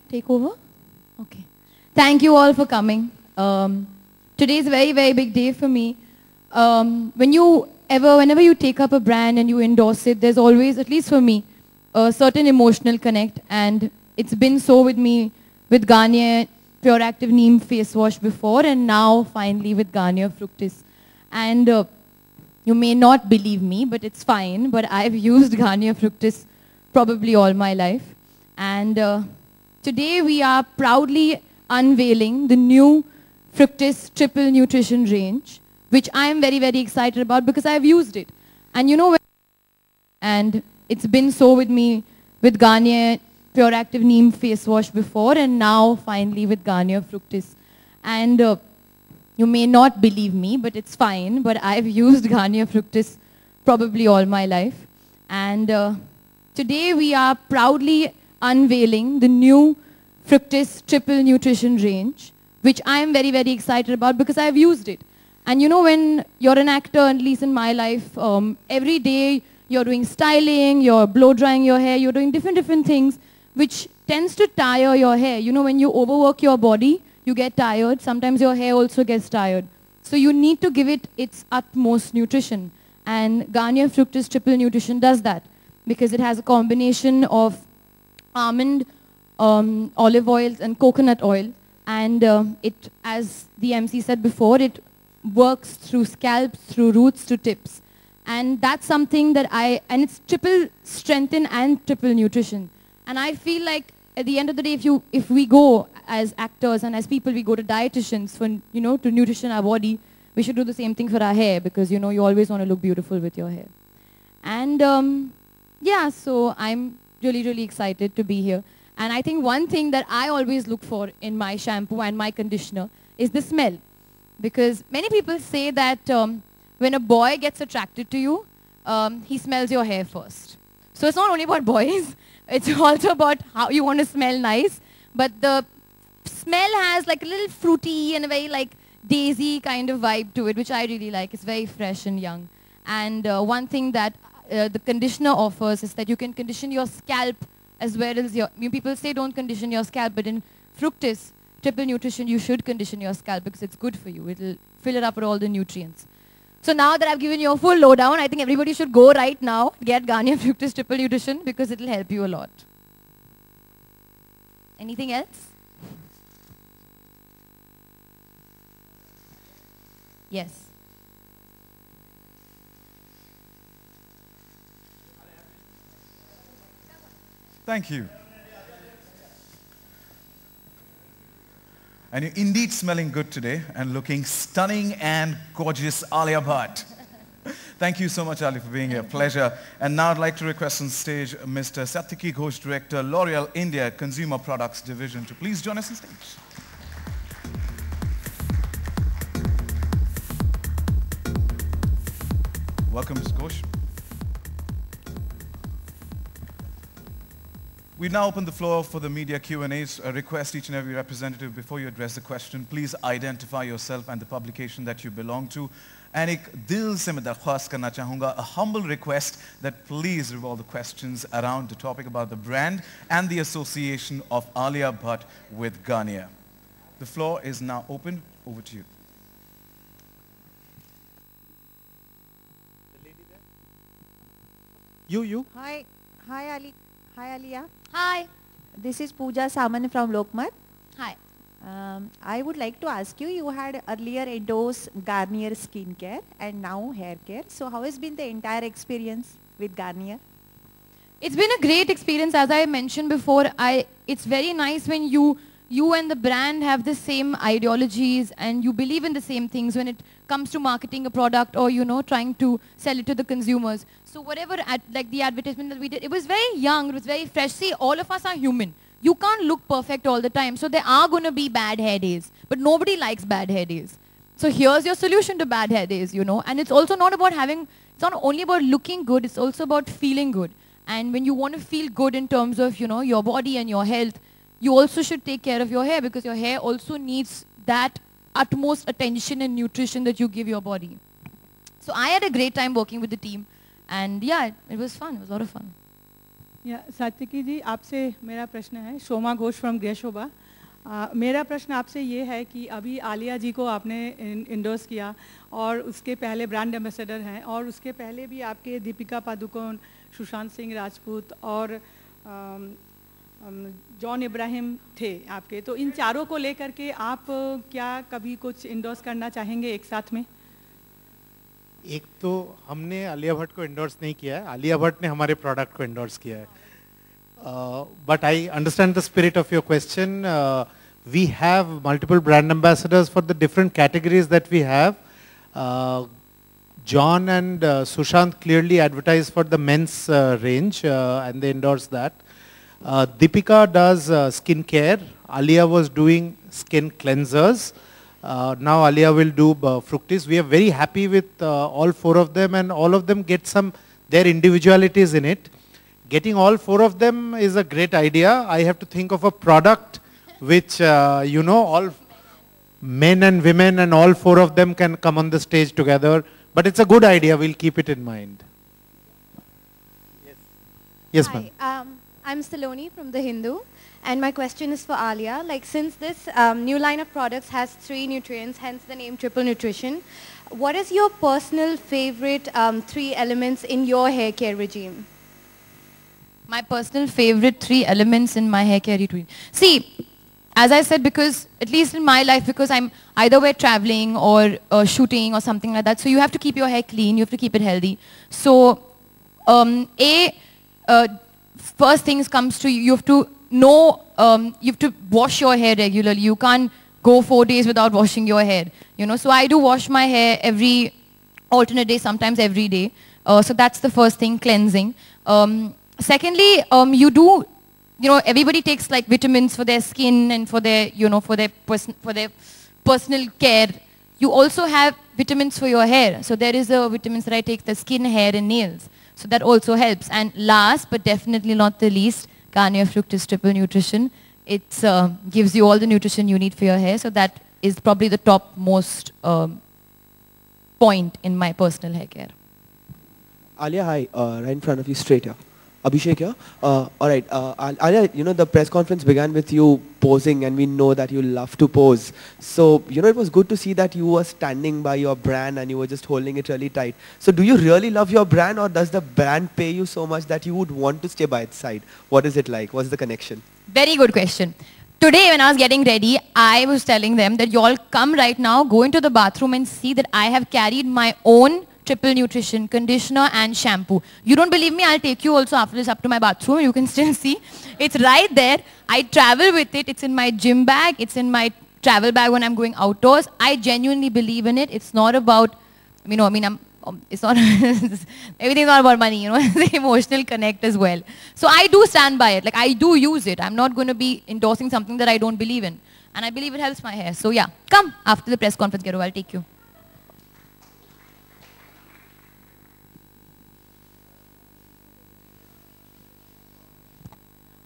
take over? Okay. Thank you all for coming. Today is a very, very big day for me. Whenever you take up a brand and you endorse it, there's always, at least for me, a certain emotional connect. And it's been so with me with Garnier Pure Active Neem face wash before, and now finally with Garnier Fructis. And you may not believe me, but it's fine. But I've used Garnier Fructis probably all my life. And today we are proudly unveiling the new Fructis Triple Nutrition range, which I am very, very excited about because I've used it. And you know, and it's been so with me with Garnier Pure Active Neem face wash before, and now finally with Garnier Fructis. And you may not believe me, but it's fine. But I've used Garnier Fructis probably all my life. And today we are proudly unveiling the new Fructis Triple Nutrition range, which I am very, very excited about because I've used it. And you know, when you're an actor, at least in my life, every day you're doing styling, you're blow drying your hair, you're doing different things, which tends to tire your hair. You know, when you overwork your body, you get tired. Sometimes your hair also gets tired. So you need to give it its utmost nutrition. And Garnier Fructis Triple Nutrition does that because it has a combination of almond, olive oils, and coconut oil. And it, as the MC said before, it works through scalps, through roots to tips. And that's something that and it's triple strengthen and triple nutrition. And I feel like at the end of the day, if we go as actors and as people, we go to dietitians for, you know, to nutrition our body, we should do the same thing for our hair because, you know, you always want to look beautiful with your hair. And yeah, so I'm really, really excited to be here. And I think one thing that I always look for in my shampoo and my conditioner is the smell. Because many people say that when a boy gets attracted to you, he smells your hair first. So it's not only about boys, it's also about how you want to smell nice. But the smell has like a little fruity and a very like daisy kind of vibe to it, which I really like. It's very fresh and young. And one thing that the conditioner offers is that you can condition your scalp as well as your, people say don't condition your scalp, but in Fructis Triple Nutrition, you should condition your scalp because it's good for you. It'll fill it up with all the nutrients. So now that I've given you a full lowdown, I think everybody should go right now, get Garnier Fructis Triple Nutrition because it'll help you a lot. Anything else? Yes. Thank you. And you're indeed smelling good today and looking stunning and gorgeous, Alia Bhatt. Thank you so much, Ali, for being here. Pleasure. And now I'd like to request on stage Mr. Satyaki Ghosh, Director, L'Oreal India Consumer Products Division, to please join us on stage. Welcome, Mr. Ghosh. We now open the floor for the media Q&As. I request each and every representative, before you address the question, please identify yourself and the publication that you belong to. And ek dil se main darkhwast karna chahunga, a humble request that please revolve the questions around the topic about the brand and the association of Alia Bhatt with Garnier. The floor is now open. Over to you. The lady there? You. Hi, Ali. Hi, Alia. Hi. This is Pooja Saman from Lokmat. Hi. I would like to ask you, you had earlier endorsed Garnier skincare and now hair care. So how has been the entire experience with Garnier? It's been a great experience. As I mentioned before, it's very nice when you and the brand have the same ideologies and you believe in the same things when it comes to marketing a product or, you know, trying to sell it to the consumers. So whatever, like the advertisement that we did, it was very young, it was very fresh. See, all of us are human. You can't look perfect all the time. So there are going to be bad hair days, but nobody likes bad hair days. So here's your solution to bad hair days, you know. And it's also not about it's not only about looking good, it's also about feeling good. And when you want to feel good in terms of, you know, your body and your health, you also should take care of your hair because your hair also needs that utmost attention and nutrition that you give your body. So I had a great time working with the team. And yeah, it was fun. It was a lot of fun. सात्विकी जी, आपसे मेरा प्रश्न है, शोमा Ghosh from Grihshobha. मेरा प्रश्न आपसे ये है कि अभी आलिया जी को आपने इंडोर्स किया और उसके पहले ब्रांड एम्बेसडर हैं, और उसके पहले भी आपके दीपिका पादुकोण, सुशांत सिंह राजपूत और जॉन इब्राहिम थे आपके। तो इन चारों को लेकर के आप क्या कभी कुछ इंडोर्स करना चाहेंगे एक साथ में? एक तो हमने आलिया भट्ट को इंडोर्स नहीं किया है, आलिया भट्ट ने हमारे प्रोडक्ट को इंडोर्स किया है। But I understand the spirit of your question. We have multiple brand ambassadors for the different categories that we have. John and Sushant clearly advertise for the men's range and they endorse that. Deepika does skincare. Alia was doing skin cleansers. Now Alia will do Fructis. We are very happy with all four of them, and all of them get their individualities in it. Getting all four of them is a great idea. I have to think of a product which, all men and women and all four of them can come on the stage together. But it's a good idea. We'll keep it in mind. Yes, ma'am. Hi, I'm Saloni from The Hindu, and my question is for Alia. Like, since this new line of products has 3 nutrients, hence the name Triple Nutrition, what is your personal favorite 3 elements in your hair care regime? My personal favorite 3 elements in my hair care routine. See, as I said, because at least in my life, because I'm either we're traveling or shooting or something like that, so you have to keep your hair clean, you have to keep it healthy. So, first things comes to you have to know, you have to wash your hair regularly. You can't go 4 days without washing your hair, So I do wash my hair every alternate day, sometimes every day. So that's the first thing, cleansing. Secondly, you do, everybody takes like vitamins for their skin and for their, for their personal care. You also have vitamins for your hair. So there is a vitamins that I take, the skin, hair and nails. So that also helps. And last but definitely not the least, Garnier Fructis Triple Nutrition. It gives you all the nutrition you need for your hair. So that is probably the top most point in my personal hair care. Alia, hi, right in front of you, straight here. Abhishek here. All right, Alia, the press conference began with you posing, and we know that you love to pose. So, it was good to see that you were standing by your brand and you were just holding it really tight. So, do you really love your brand, or does the brand pay you so much that you would want to stay by its side? What is it like? What's the connection? Very good question. Today, when I was getting ready, I was telling them that you all come right now, go into the bathroom and see that I have carried my own Triple Nutrition conditioner and shampoo. You don't believe me? I'll take you also after this up to my bathroom. You can still see. It's right there. I travel with it. It's in my gym bag. It's in my travel bag when I'm going outdoors. I genuinely believe in it. It's not about, it's not, everything's not about money, It's the emotional connect as well. So I do stand by it. Like, I do use it. I'm not going to be endorsing something that I don't believe in. And I believe it helps my hair. So yeah, come after the press conference, Gero. I'll take you.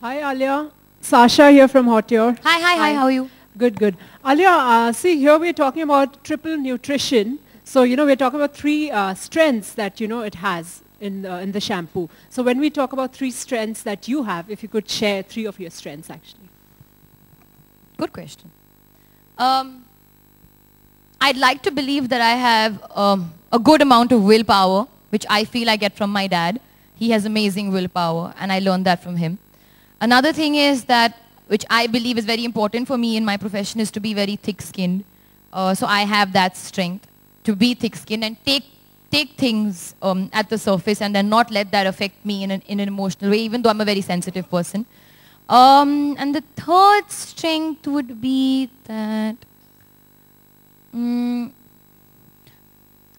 Hi Alia, Sasha here from Hotyor. Hi, how are you? Good, good. Alia, see here we're talking about Triple Nutrition. So, we're talking about 3 strengths that, it has in the shampoo. So when we talk about 3 strengths that you have, if you could share 3 of your strengths actually. Good question. I'd like to believe that I have a good amount of willpower, which I feel I get from my dad. He has amazing willpower, and I learned that from him. Another thing is that, which I believe is very important for me in my profession, is to be very thick-skinned. So I have that strength to be thick-skinned and take things at the surface and then not let that affect me in an emotional way, even though I'm a very sensitive person. And the third strength would be that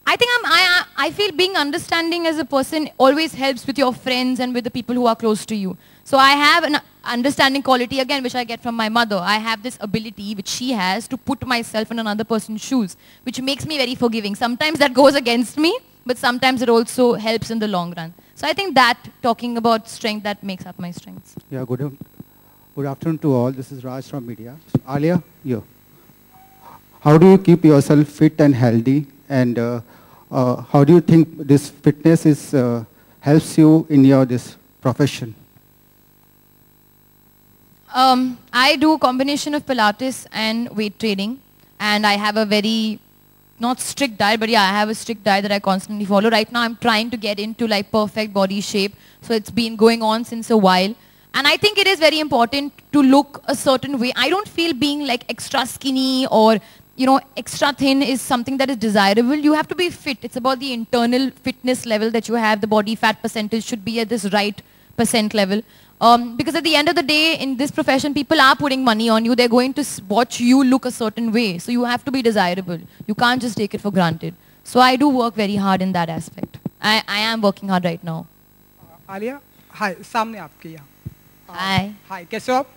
I think I feel being understanding as a person always helps with your friends and with the people who are close to you. So I have an understanding quality, again, which I get from my mother. I have this ability, which she has, to put myself in another person's shoes, which makes me very forgiving. Sometimes that goes against me, but sometimes it also helps in the long run. So I think that, talking about strength, that makes up my strengths. Yeah, good afternoon to all. This is Raj from media. Alia, you. How do you keep yourself fit and healthy? And how do you think this fitness helps you in your this profession? I do a combination of Pilates and weight training, and I have a very, not strict diet, but yeah, I have a strict diet that I constantly follow. Right now I'm trying to get into like perfect body shape, so it's been going on since a while. And I think it is very important to look a certain way. I don't feel being like extra skinny or, you know, extra thin is something that is desirable. You have to be fit. It's about the internal fitness level that you have. The body fat percentage should be at this right percent level. Because at the end of the day, in this profession, people are putting money on you. They're going to watch you look a certain way. So you have to be desirable. You can't just take it for granted. So I do work very hard in that aspect. I am working hard right now. Alia, hi, सामने आपके यहाँ. हाय. हाय, कैसे हो आप?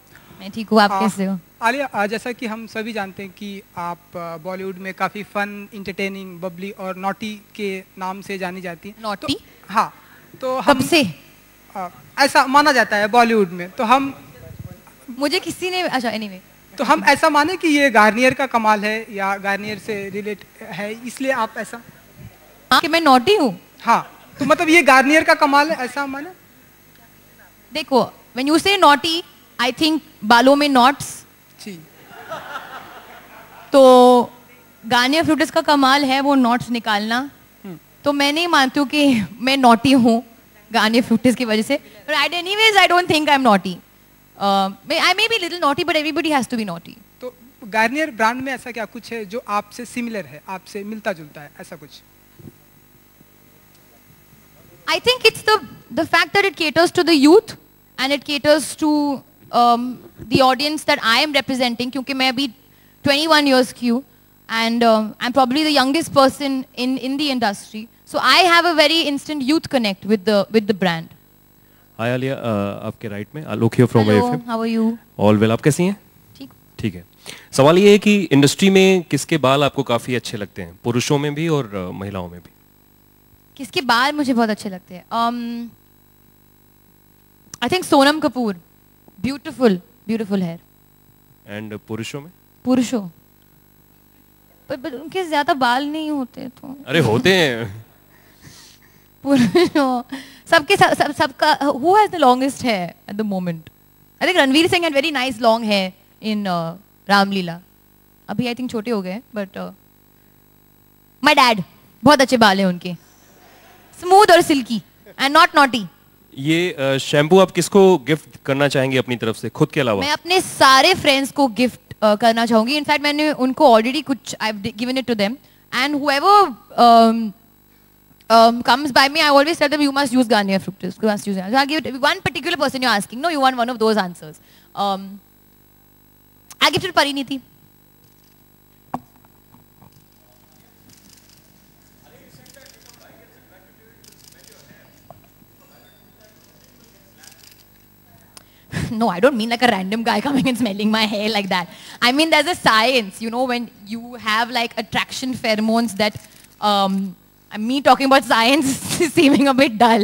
मैं ठीक हूँ, आप कैसे हो? आलिया, जैसा कि हम सभी जानते हैं कि आप बॉलीवुड में काफ़ी फन, इंटरटेनिंग, बबली और नॉटी के नाम से जानी जाती हैं. नॉटी? तो, हाँ. तो हम कब से? ऐसा माना जाता है बॉलीवुड में. तो हम मुझे किसी ने अच्छा एनीवे तो हम ऐसा माने कि ये गार्नियर का कमाल है या गार्नियर से रिलेट है, इसलिए आप ऐसा कि मैं नॉटी हूँ. हाँ, तो मतलब ये गार्नियर का कमाल है, ऐसा माने. देखो, when you say naughty, I think बालों में knots. जी. तो गार्नियर फ्रूटिस का कमाल है वो knots निकालना. तो मैं नहीं मानती हूँ कि मैं नॉटी हूँ गार्नियर फ्रूटिस की वजह से. But anyways, I don't think I'm naughty. I may be a little naughty, but everybody has to be naughty. तो गार्नियर ब्रांड में ऐसा क्या कुछ है जो आपसे सिमिलर है, आपसे मिलता जुलता है, ऐसा कुछ? I think it's the fact that it caters to the youth and it caters to the audience that I am representing. क्योंकि मैं अभी 21 years की हूँ and I'm probably the youngest person in the industry. So I have a very instant youth connect with the brand. Hi Alia, आपके right में आलोक here from Hello, AFM. how are you? All well, आप कैसी हैं? ठीक. ठीक है. सवाल ये है कि इंडस्ट्री में किसके बाल आपको काफी अच्छे लगते हैं, पुरुषों में भी और महिलाओं में भी? किसके बाल मुझे बहुत अच्छे लगते हैं? I think Sonam Kapoor, beautiful hair. And पुरुषों में? पुरुषों पर उनके ज्यादा बाल नहीं होते तो. अरे होते हैं. पुरुषों सबका who has the longest hair at the moment? I think Ranveer Singh had very nice long hair in Ramleela. अभी I think छोटे हो गए but my dad बहुत अच्छे बाल हैं उनके, स्मूथ और सिल्की एंड नॉट नॉटी. ये शैम्पू आप किसको गिफ्ट करना चाहेंगे अपनी तरफ से, खुद के अलावा? मैं अपने सारे फ्रेंड्स को गिफ्ट करना चाहूंगी. इनफैक्ट मैंने उनको ऑलरेडी कुछ I have given it to them and whoever comes by me, I always tell them you must use Garnier Fructis. You must use it. So I'll give it one particular person you're asking. No, you want one of those answers. I'll give it to Pariniti. No, I don't mean like a random guy coming and smelling my hair like that. I mean there's a science, you know, when you have like attraction pheromones that, me talking about science is seeming a bit dull,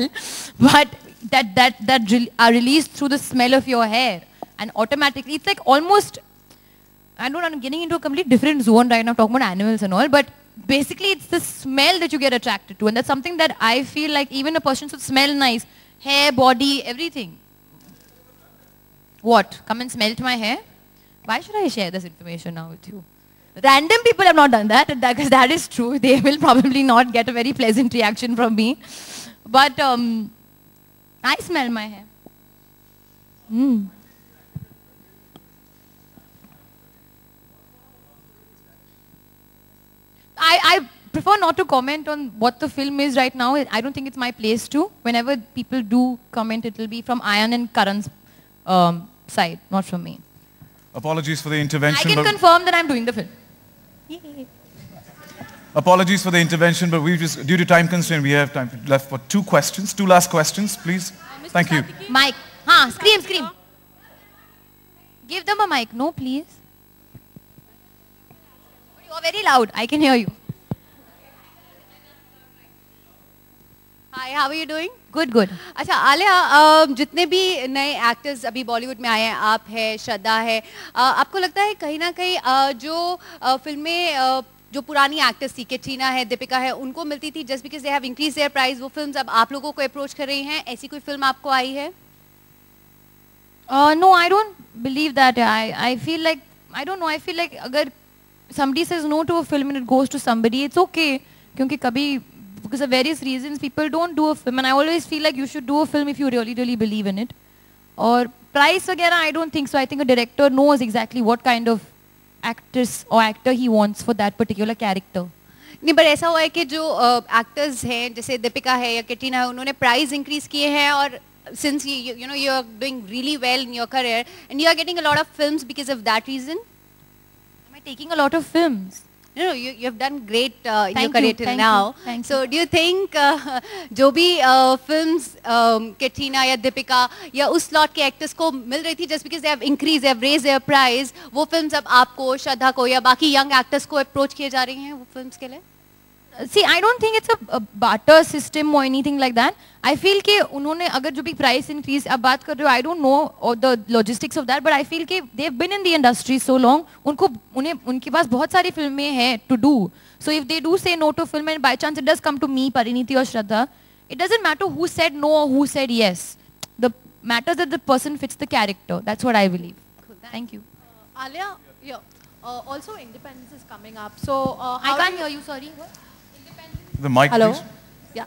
but that are released through the smell of your hair, and automatically it's like almost, I'm getting into a complete different zone right now talking about animals and all, but basically it's the smell that you get attracted to, and that's something that I feel like even a person should smell nice, hair, body, everything. What? Come and smell my hair? Why should I share this information now with you? Random people have not done that, because that is true. They will probably not get a very pleasant reaction from me. But I smell my hair. I prefer not to comment on what the film is right now. I don't think it's my place to. Whenever people do comment, it will be from Ayan and Karan's side, not from me. Apologies for the intervention. I can confirm that I'm doing the film. Yay. Apologies for the intervention, but we just, due to time constraint, we have time left for two last questions, please. Thank you. Mic. Scream. Give them a mic. No, please. You are very loud. I can hear you. Hi, how are you doing? Good. अच्छा आलिया, जितने भी नए actors अभी बॉलीवुड में आए हैं, आप है, श्रद्धा है, आपको लगता है कहीं ना कहीं जो फिल्में जो पुरानी एक्टर्स थी, कैटरीना है, दीपिका है, उनको मिलती थी just because they have increase their price, वो फिल्म्स अब आप लोगों को अप्रोच कर रही हैं, ऐसी कोई फिल्म आपको आई है? No, I don't believe that. I feel like, I don't know, I feel like agar somebody says no to a film and it goes to somebody, it's okay. Kyunki kabhi, because of various reasons, people don't do a film. And I always feel like you should do a film if you really, really believe in it. Or price again, I don't think so. I think a director knows exactly what kind of actress or actor he wants for that particular character. नहीं, पर ऐसा हुआ है कि जो actors हैं जैसे दीपिका है या कैटरीना है, उन्होंने प्राइस इंक्रीज किए हैं और since you know you are doing really well in your career and you are getting a lot of films because of that reason. Am I taking a lot of films? No, you have done great in your Thank career you, till thank now. you, thank So do you think जो भी films Katrina या दीपिका या उस slot के actors को मिल रही थी just because they have increased, they have raised their price, वो films अब आपको, श्रद्धा को या बाकी young actors को approach किए जा रही हैं वो films के लिए? See, I don't think it's a barter system or anything like that. I feel कि उन्होंने अगर जो भी price increase अब बात कर रहे हो, I don't know or the logistics of that, but I feel कि they've been in the industry so long, उनके पास बहुत सारी फिल्में हैं to do. So if they do say no to film and by chance it does come to me, Parineeti or Shraddha, it doesn't matter who said no or who said yes. The matters that the person fits the character. That's what I believe. Cool, thank you. Alia, yeah. Also Independence is coming up. So I can't hear you. Sorry. What? The mic, Hello? please. Yeah.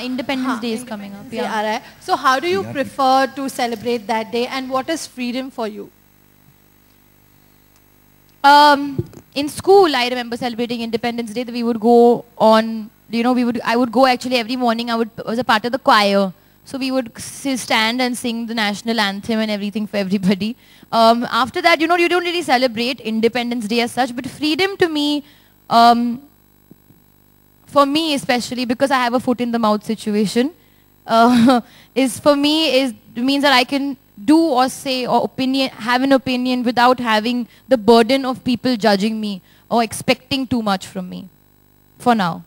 Independence Day is coming up. Yeah. So how do you prefer to celebrate that day and what is freedom for you? In school, I remember celebrating Independence Day. That we would go on, you know, I would go actually every morning. I was a part of the choir. So we would stand and sing the national anthem and everything for everybody. After that, you know, you don't really celebrate Independence Day as such, but freedom to me, for me especially, because I have a foot in the mouth situation, is for me means that I can do or say or have an opinion without having the burden of people judging me or expecting too much from me. For now,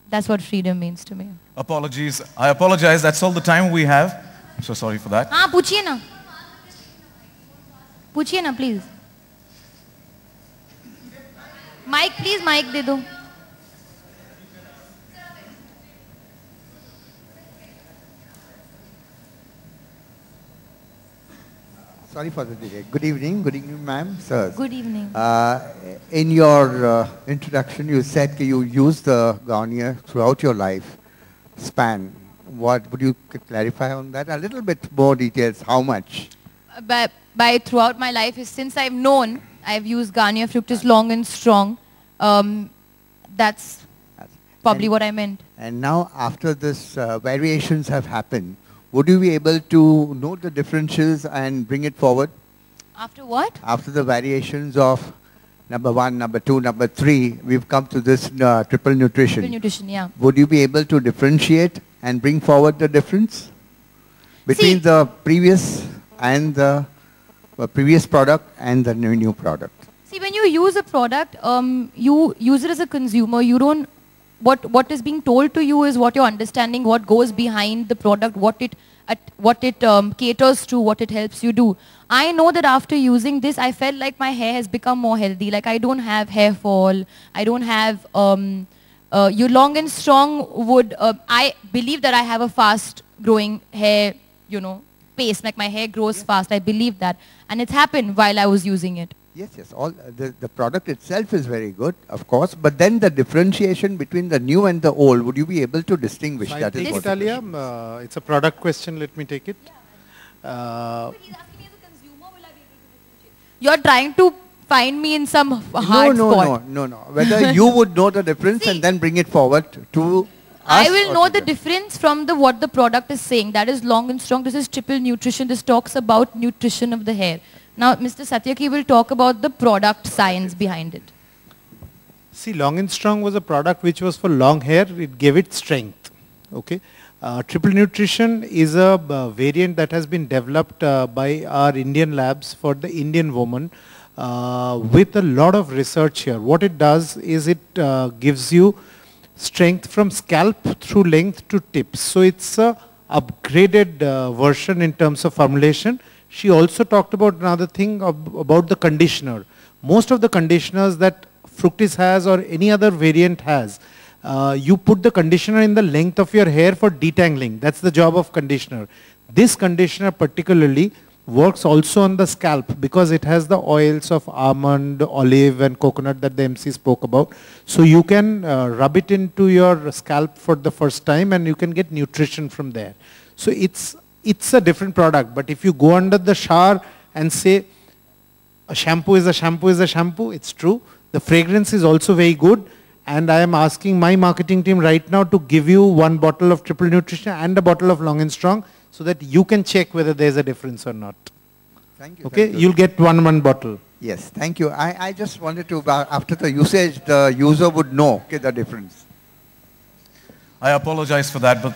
that's what freedom means to me. Apologies. I apologize. That's all the time we have. I'm so sorry for that. हाँ पूछिए ना. पूछिए ना please. Mic please, mic दे दो. Sorry for the delay. Good evening, ma'am, sirs. Good evening. In your introduction, you said that you used the Garnier throughout your life span. What would you clarify on that? A little bit more details. How much? By throughout my life, since I've known, I've used Garnier Fructis Long and Strong. That's probably what I meant. And now, after this variations have happened, would you be able to note the differences and bring it forward? After what? After the variations of number 1, number 2, number 3, we've come to this triple nutrition. Triple nutrition, yeah. Would you be able to differentiate and bring forward the difference between the previous and the previous product and the new product? See, when you use a product, you use it as a consumer. You don't. What is being told to you is what you're understanding, what goes behind the product, what it caters to, what it helps you do. I know that after using this, I felt like my hair has become more healthy. Like I don't have hair fall. I don't have, you Long and Strong would, I believe that I have a fast growing hair, you know, pace. Like my hair grows fast. I believe that. And it's happened while I was using it. Yes, yes. All the product itself is very good, of course. But then the differentiation between the new and the old, would you be able to distinguish? So That is what Alia, it's a product question. Let me take it. You're trying to find me in some hard spot. No. Whether you would know the difference and then bring it forward to us. I will know the difference from what the product is saying. That is Long and Strong. This is triple nutrition. This talks about nutrition of the hair. Now, Mr. Satyaki will talk about the product science behind it. See, Long and Strong was a product which was for long hair. It gave it strength. Okay. Triple Nutrition is a variant that has been developed by our Indian labs for the Indian woman with a lot of research here. What it does is it gives you strength from scalp through length to tips. So it's a upgraded version in terms of formulation. She also talked about another thing about the conditioner. Most of the conditioners that Fructis has or any other variant has, you put the conditioner in the length of your hair for detangling. That's the job of conditioner. This conditioner particularly works also on the scalp because it has the oils of almond, olive and coconut that the MC spoke about. So you can rub it into your scalp for the first time and you can get nutrition from there. So it's a different product, but if you go under the shower and say a shampoo is a shampoo is a shampoo, it's true. The fragrance is also very good, and I am asking my marketing team right now to give you 1 bottle of Triple Nutrition and a bottle of Long and Strong so that you can check whether there's a difference or not. Thank you. Okay, thank you. you'll get one bottle. Yes, thank you. I just wanted to, after the usage, the user would know the difference. I apologize for that, but